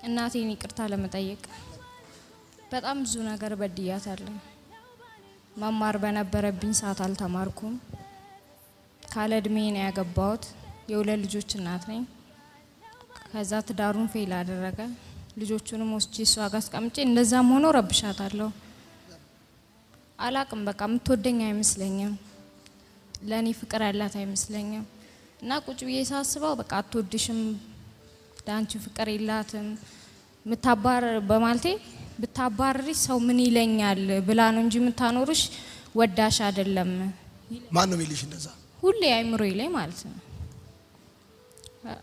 እናቴን ይቅርታ ለመጠየቅ በጣም ብዙ ነገር በድያታለሁ። መማር በነበረብኝ ሰዓት አልተማርኩም። ካለ እድሜ ነው ያገባሁት። የሁለት ልጆች እናት ነኝ። ከዛ ትዳሩን ፌል አደረገ። ልጆቹንም ወስጄ እሷ ጋር አስቀምጬ እንደዛም ሆኖ ረብሻታለሁ። አላቅም በቃ የምትወደኝ አይመስለኝም። ለኔ ፍቅር ያላት አይመስለኝም። እና ቁጭ ብዬ ሳስበው በቃ አትወድሽም፣ ዳንቺ ፍቅር የላትም ምታባር በማለቴ ብታባርሪ ሰው ምን ይለኛል ብላ ነው እንጂ ምታኖርሽ ወዳሽ አይደለም። ማን ነው የሚልሽ እንደዛ? ሁሌ አይምሮዬ ላይ ማለት ነው።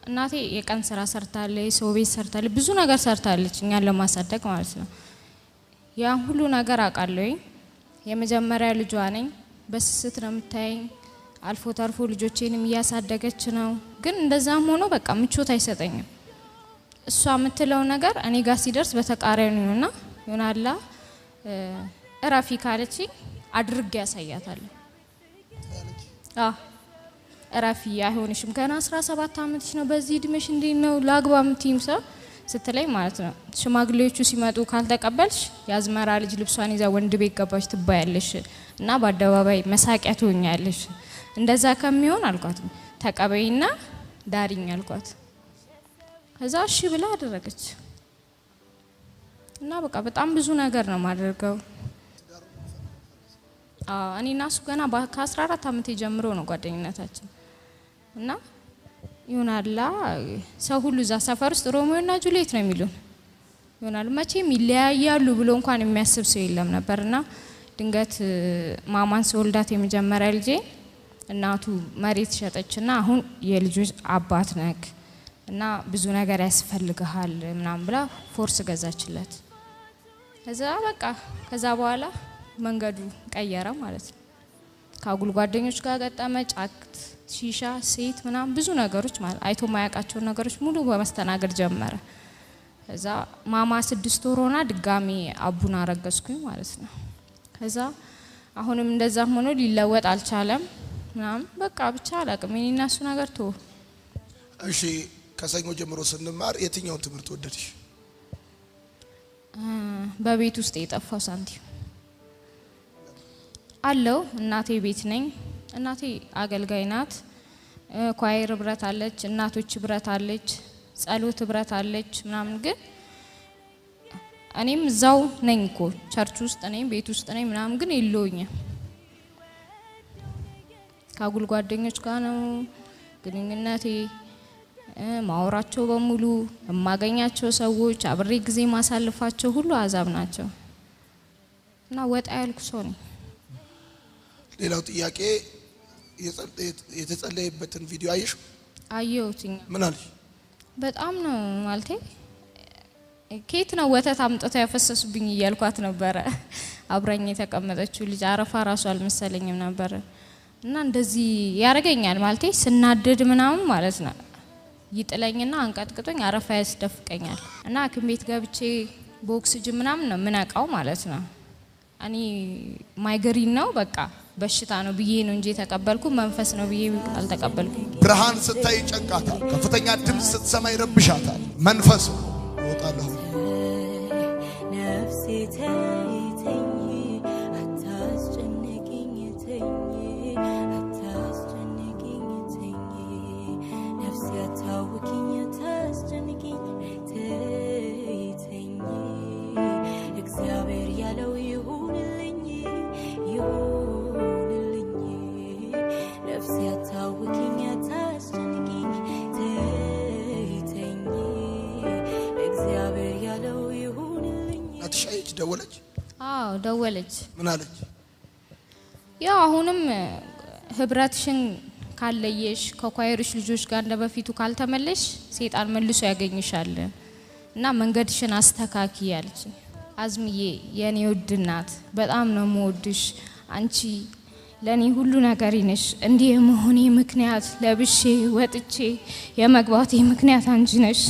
እናቴ የቀን ስራ ሰርታለች፣ ሰው ቤት ሰርታለች፣ ብዙ ነገር ሰርታለች እኛን ለማሳደግ ማለት ነው። ያ ሁሉ ነገር አውቃለሁ። የመጀመሪያ ልጇ ነኝ። በስስት ነው የምታየኝ። አልፎ ተርፎ ልጆቼንም እያሳደገች ነው። ግን እንደዛም ሆኖ በቃ ምቾት አይሰጠኝም። እሷ የምትለው ነገር እኔ ጋር ሲደርስ በተቃራኒው ነውና ይሆናላ እራፊ ካለች አድርጌ ያሳያታለሁ። እራፊ አይሆንሽም ገና 17 አመትሽ ነው በዚህ እድሜሽ እንዴት ነው ላግባ ምትይም ሰው ስትለኝ ማለት ነው። ሽማግሌዎቹ ሲመጡ ካልተቀበልሽ ያዝመራ ልጅ ልብሷን ይዛ ወንድ ቤት ገባች ትባያለሽ እና በአደባባይ መሳቂያ ትሆኛለሽ። እንደዛ ከሚሆን አልኳት ተቀበይና ዳሪኝ አልኳት። ከዛ እሺ ብላ አደረገች። እና በቃ በጣም ብዙ ነገር ነው ማደርገው። እኔና እሱ ገና ከ14 አመት ጀምሮ ነው ጓደኝነታችን። እና ይሆናላ ሰው ሁሉ እዛ ሰፈር ውስጥ ሮሚዮና ጁሊየት ነው የሚሉን። ይሆናል መቼም ይለያያሉ ብሎ እንኳን የሚያስብ ሰው የለም ነበርና ድንገት ማማን ሰውልዳት የመጀመሪያ ልጄ እናቱ መሬት ሸጠችና አሁን የልጆች አባት ነክ እና ብዙ ነገር ያስፈልግሃል ምናምን ብላ ፎርስ ገዛችለት። ከዛ በቃ ከዛ በኋላ መንገዱ ቀየረ ማለት ነው። ከአጉል ጓደኞች ጋር ገጠመ። ጫት፣ ሺሻ፣ ሴት ምናምን ብዙ ነገሮች ማለት አይቶ ማያውቃቸው ነገሮች ሙሉ በመስተናገድ ጀመረ። ከዛ ማማ 6 ወር ሆና ድጋሚ አቡና አረገዝኩኝ ማለት ነው። ከዛ አሁንም እንደዛም ሆኖ ሊለወጥ አልቻለም ምናምን በቃ ብቻ አላቅም እኔና እሱ ነገር ተው። እሺ ከሰኞ ጀምሮ ስንማር የትኛውን ትምህርት ወደድሽ? በቤት ውስጥ የጠፋው ሳንቲም አለው። እናቴ ቤት ነኝ። እናቴ አገልጋይ ናት። ኳየር ህብረት አለች፣ እናቶች ህብረት አለች፣ ጸሎት ህብረት አለች ምናምን ግን እኔም እዛው ነኝ እኮ ቸርች ውስጥ ነኝ፣ ቤት ውስጥ ነኝ ምናምን ግን የለውኝም። ከአጉል ጓደኞች ጋር ነው ግንኙነቴ። ማወራቸው በሙሉ የማገኛቸው ሰዎች አብሬ ጊዜ ማሳልፋቸው ሁሉ አዛብ ናቸው እና ወጣ ያልኩ ሰው ነኝ። ሌላው ጥያቄ የተጸለየበትን ቪዲዮ አየሽ? አየሁት። ምን አለሽ? በጣም ነው ማለቴ ኬት ነው ወተት አምጥተው ያፈሰሱብኝ እያልኳት ነበረ። አብራኝ የተቀመጠችው ልጅ አረፋ ራሱ አልመሰለኝም ነበር። እና እንደዚህ ያረጋኛል ማለቴ ስናደድ ምናምን ማለት ነው ይጥለኝና አንቀጥቅጦኝ አረፋ ያስደፍቀኛል። እና ሐኪም ቤት ገብቼ በኦክሲጅን ምናምን ነው ምናቃው ማለት ነው። እኔ ማይግሪን ነው በቃ በሽታ ነው ብዬ ነው እንጂ ተቀበልኩ መንፈስ ነው ብዬ አልተቀበልኩም። ብርሃን ስታይ ጨንቃታል፣ ከፍተኛ ድምጽ ስትሰማ ይረብሻታል። መንፈስ ወጣለሁ ነፍሴ ተይተኝ አታስጨንቂኝ ተኝ አታስጨንቂኝ ተኝ ነፍሴ አታውኪኝ አታስጨንቂኝ ተይተኝ እግዚአብሔር ያለው ይሁንልኝ ይሁንልኝ ነፍሴ አታውኪኝ አታስጨንቂኝ ተይተኝ እግዚአብሔር ያለው ይሁንልኝ። አትሻይች ደወለች? አዎ ደወለች። ምን አለች? ያው አሁንም ህብረትሽን ካለየሽ ከኳየሮች ልጆች ጋር እንደበፊቱ ካልተመለሽ ሰይጣን መልሶ ያገኝሻል እና መንገድሽን አስተካኪ ያለች። አዝምዬ የኔ ውድ እናት በጣም ነው የምወድሽ። አንቺ ለኔ ሁሉ ነገር ነሽ። እንዲህ የመሆኔ ምክንያት ለብሼ ወጥቼ የመግባቴ ምክንያት አንቺ ነሽ።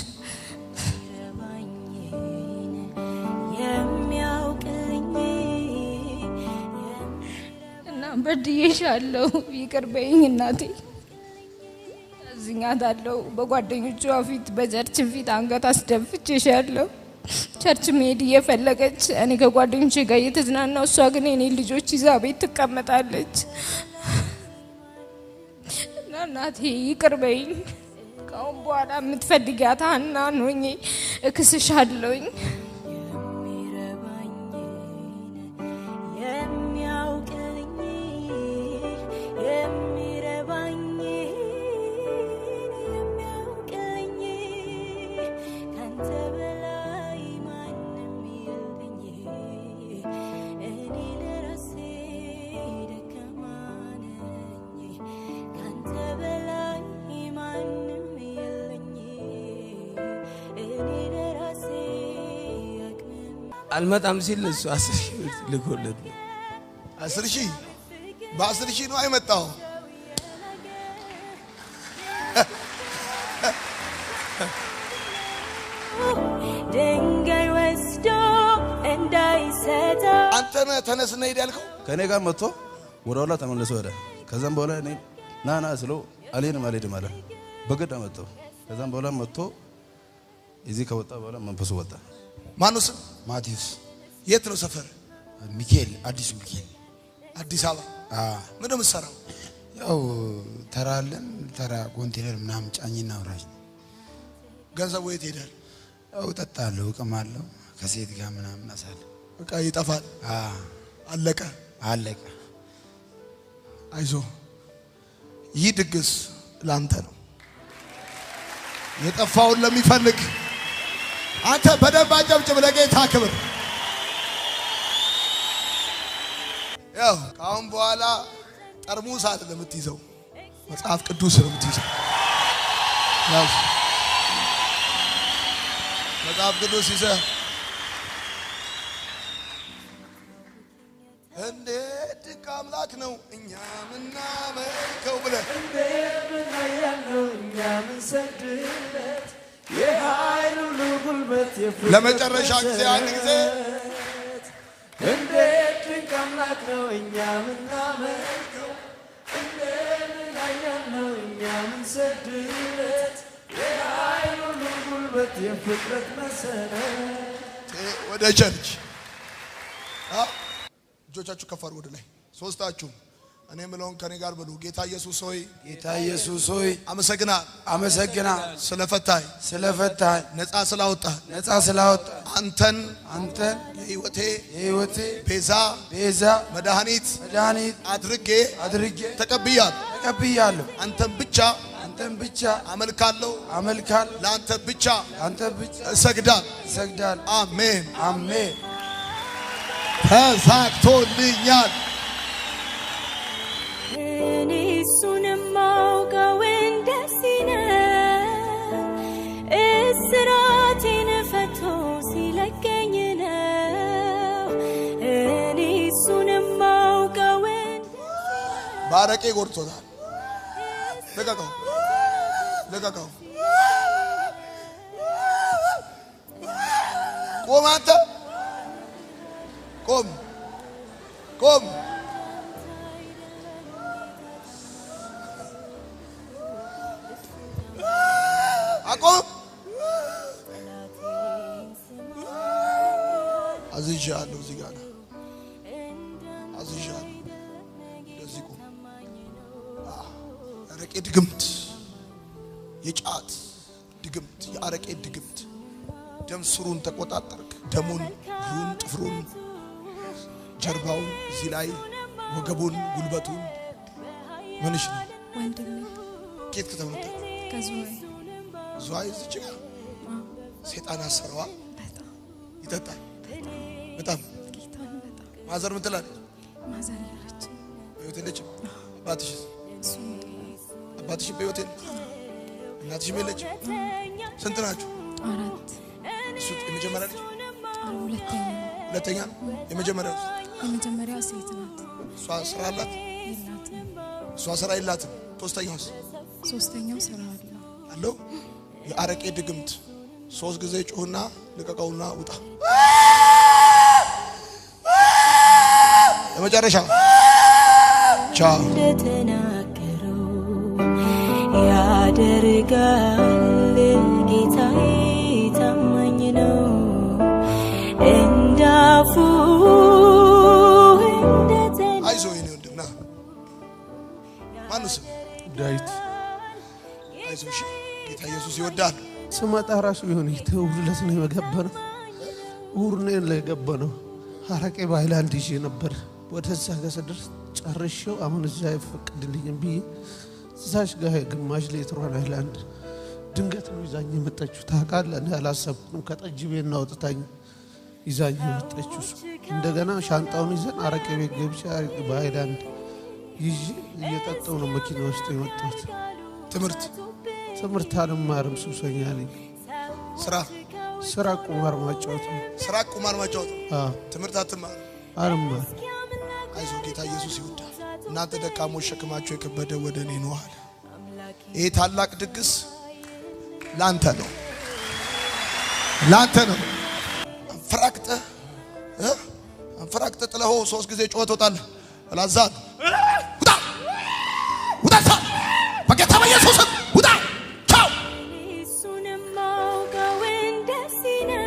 እና በድዬሻለሁ ይቅር በይኝ እናቴ። ዝኛታለሁ በጓደኞቿ ፊት በቸርች ፊት አንገት አስደፍቼሻለሁ ቸርች መሄድ እየፈለገች እኔ ከጓደኞቼ ጋር እየተዝናናው እሷ ግን የኔ ልጆች ይዛ ቤት ትቀመጣለች እና እናቴ ይቅር በይኝ ካሁን በኋላ የምትፈልጊያት ሀናን ሆኜ እክስሻለሁኝ አልመጣም ሲል እሱ 10 ሺህ ልኮለት 10 ሺህ በ10 ሺህ ነው አይመጣው ድንጋይ ወስዶ እንዳይሰታ አንተ ተነስና ሄድ ያልከው ከኔ ጋር መጥቶ ወደ ኋላ ተመለሰ ወደ ከዛም በኋላ እኔ ናና ስለው አልሄድም አለ በግድ አመጣው ከዛም በኋላ መጥቶ እዚህ ከወጣ በኋላ መንፈሱ ወጣ ማኑስ ማቲዩስ የት ነው ሰፈር ሚካኤል አዲስ ሚካኤል አዲስ አበባ ምን ነው የምትሰራው ያው ተራ ኮንቴነር ምናምን ጫኝና አውራጅ ገንዘቡ የት ሄዳል ያው ጠጣለሁ እቀማለሁ ከሴት ጋር ምናምን አሳለ በቃ ይጠፋል አለቀ አይዞ ይህ ድግስ ላንተ ነው የጠፋውን ለሚፈልግ አንተ በደንብ አጨብጭብ ለጌታ ክብር ያው ካሁን በኋላ ጠርሙስ አይደለም የምትይዘው መጽሐፍ ቅዱስ ነው የምትይዘው ያው መጽሐፍ ቅዱስ ይዘህ እንዴት ድንቅ አምላክ ነው እኛ ምናመልከው ብለህ እንዴት ምናያለው እኛ ምንሰግድለት የኃይሉ ጉልበት ለመጨረሻ ጊዜ አንድ ጊዜ እንዴት ድንቅ አምላክ ነው እኛ ምናመልከው እንዴት ምናያለው እኛ ምንሰግድለት የኃይሉ ጉልበት የፍጥረት መሰረት ወደ ቸርች እጆቻችሁ ከፍ አድርጉ ወደ ላይ ሶስታችሁ እኔ ምለውን ከኔ ጋር በሉ ጌታ ኢየሱስ ሆይ አመሰግና ስለፈታኝ ነፃ ስላወጣ አንተን የህይወቴ ቤዛ መድኃኒት አድርጌ ተቀብያለሁ አንተን ብቻ አመልካለሁ ለአንተ ብቻ እሰግዳለሁ አሜን ተሳክቶልኛል እኔ እሱንም ማውቀው እንደዚህ ነው እስራቴን ፈቶ ሲለቀኝ ነው እኔ እሱንም ማውቀው ባረቄ ጎርቶታል ልቀቀው ቆም አንተ ቆም አቆም አዝዣለሁ እዚህ ጋር አዝዣለሁ ለዚህ ቆም አረቄ ድግምት የጫት ድግምት የአረቄ ድግምት ደም ስሩን ተቆጣጠርክ ደሙን ሩን ጥፍሩን ጀርባውን እዚህ ላይ ወገቡን ጉልበቱን ምንሽ ነው ወንድሜ ኬት ከተመጣ ከዙይ እዚህ ጋር ሰይጣን አሰረዋ ይጠጣል በጣም ማዘር ምን ትላለች ማዘር ያለች በህይወት የለችም አባትሽ በህይወት የለም እናትሽ የለችም ስንት ናችሁ አራት እሱ የመጀመሪያ ልጅ ሁለተኛ የመጀመሪያው ሴት ናት እሷ ስራ አላት እሷ ስራ የላትም ሶስተኛው ስራ አለው የአረቄ ድግምት 3 ጊዜ ጮህና ልቀቀውና ውጣ ለመጨረሻ ቻው ያደርጋል ጌታዬ ታማኝ ነው እንዳፉ እንደተናገረ አይዞህ የኔ ወንድም ና ማነው ስም ዳዊት አይዞህ እሺ ጌታ ኢየሱስ ይወዳል ስመጣ ራሱ ይሁን ተውርለት ነው የገባነው ውርኔን ላይ ገባነው አረቄ በሃይላንድ ይዤ ነበር ወደዛ ገሰድር ጨርሼው አሁን እዛ ይፈቅድልኝ ብዬ እዛሽ ጋር ግማሽ ሊትር ሃይላንድ ድንገት ነው ይዛኝ የመጣችው ታውቃለህ እኔ አላሰብኩም ከጠጅ ቤት ነው አውጥታኝ ይዛኝ የመጣችው እንደገና ሻንጣውን ይዘን አረቄ ቤት ገብቼ በሃይላንድ ይዤ እየጠጣሁ ነው መኪና ውስጥ የመጣሁት ትምህርት አልማርም ሱሰኛ ነኝ ስራ ቁማር ማጫወት ትምህርት አትማር አልማር አይዞህ ጌታ ኢየሱስ ይወዳል እናንተ ደካሞች ሸክማቸው የከበደ ወደ እኔ ነው አለ ይሄ ታላቅ ድግስ ላንተ ነው አንፈራቅተ ጥለሆ 3 ጊዜ ጮህ ትወጣለህ አላዛት ውጣ በጌታ በኢየሱስ ውጣ ቻው እሱንም ማውቀው እንደዚህ ነው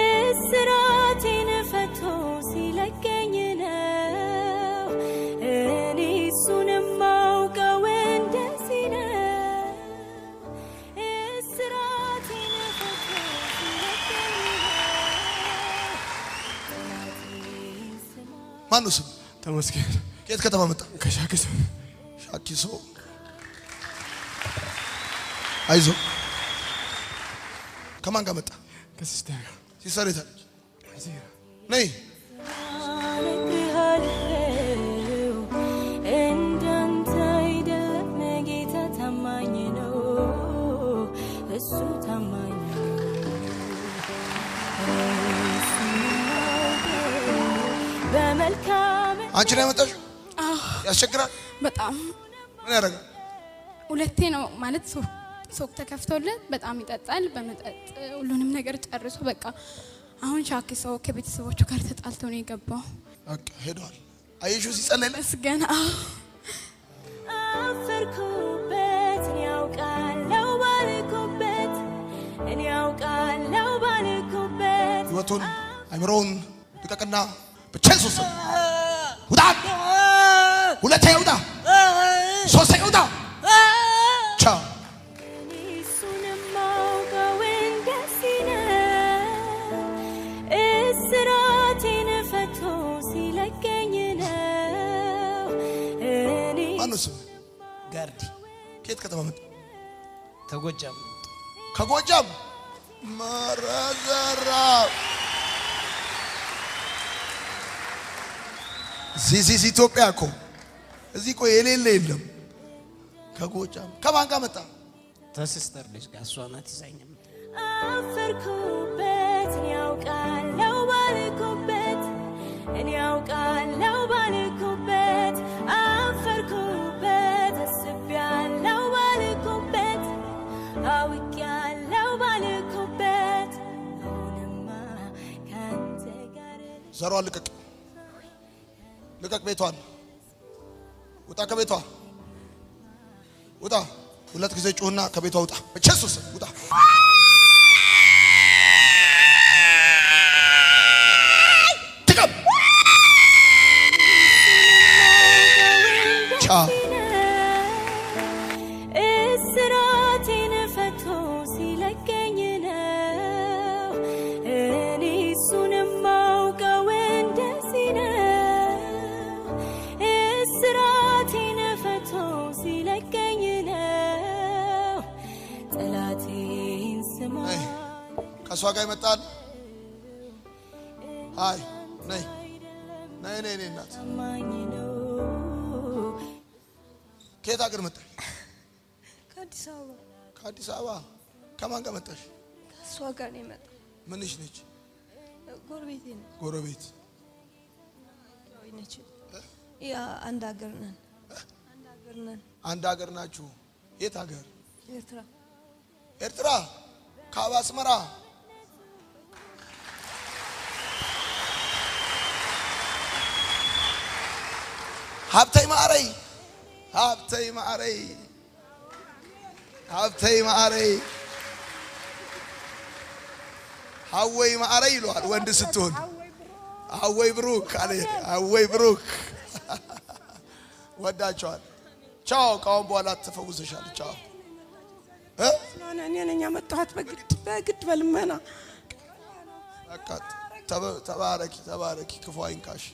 እስራቴን ፈቶ ሲለቀኝ ነው እኔ እሱንም ማውቀው እንደዚህ ነው እስራቴን ፈቶ ሲለቀኝ ነው ማነው ስም ተመስገን ከየት ከተማ መጣ ከሻኪሶ አይዞህ ከማን ጋር መጣ ከሲስተር ሲስተር የታለች ነይ እንዳንተ አይደለም ጌታ ታማኝ ነው እሱ ታማኝ ነው በመልካም አንቺ ላይ መጣሽው ያስቸግራል በጣም ምን ያደርጋል ሁለቴ ነው ማለት ሱቅ ተከፍቶለት በጣም ይጠጣል በመጠጥ ሁሉንም ነገር ጨርሶ በቃ አሁን ሻኪሶ ከቤተሰቦቹ ጋር ተጣልቶ ነው የገባው በቃ ሄዷል አይሹ ሲጸለይ መስገን አፈርኩበት እኔ ያውቃለው ባልኩበት እኔ ያውቃለው ባልኩበት ህይወቱን አይምሮውን ልቀቅና ብቻ ኢየሱስ ውጣ ሁለተኛ ውጣ ሶስተኛ ውጣ ቻው እሱንም ማውቀው እንደዚህ ነው እስራቴን ፈቶ ሲለቀኝ ነው እኔ ማነው ስም ጋርዲ ከየት ከተማ መጣ ከጎጃም መረዘራ ዚዚ ኢትዮጵያ እኮ እዚህ እኮ የሌለ የለም ከጎጃም ከማን ጋር መጣ ተሲስተር ልጅ ጋር እሷ ናት ይዛኝ አፈርኩበት እኔ ያውቃለው ባልኩበት እኔ ያውቃለው ባልኩበት አፈርኩበት አስቤያለው ባልኩበት አውቄያለው ባልኩበት አሁንማ ካንተ ጋር ዘሯን ልቀቅ ቤቷን ውጣ ከቤቷ ውጣ ሁለት ጊዜ ጩህና ከቤቷ ውጣ በኢየሱስ ውጣ ትቀም ቻው እስራቴን ፈቶ ሲለቀኝ ነው እኔ እሱንም ማውቀው እንደዚህ ነው እስራቴን ፈቶ ሲለቀኝ ነው ጠላቴን ስማ ከሷ ጋር ይመጣል አይ ነይ እናት ታማኝ ነው ከየት ሀገር መጣሽ ከአዲስ አበባ ከማን ጋር መጣሽ ከእሷ ጋር ነው የመጣው ምንሽ ነች ጎረቤቴ ነው ጎረቤት ነች ያ አንድ ሀገር ነን አንድ ሀገር ናችሁ የት ሀገር ኤርትራ ከአባ አስመራ ሀብተይ ማረይ ሀብተይ ማዕረይ ሀወይ ማዕረይ ይሏል ወንድ ስትሆን ሀወይ ብሩክ አለ ሀወይ ብሩክ ወዳቸዋል ቻው ካሁን በኋላ ተፈውሰሻል ቻው እኔ ነኝ ያመጣኋት በግድ በልመና በቃ ተባረኪ ክፉ አይንካሽ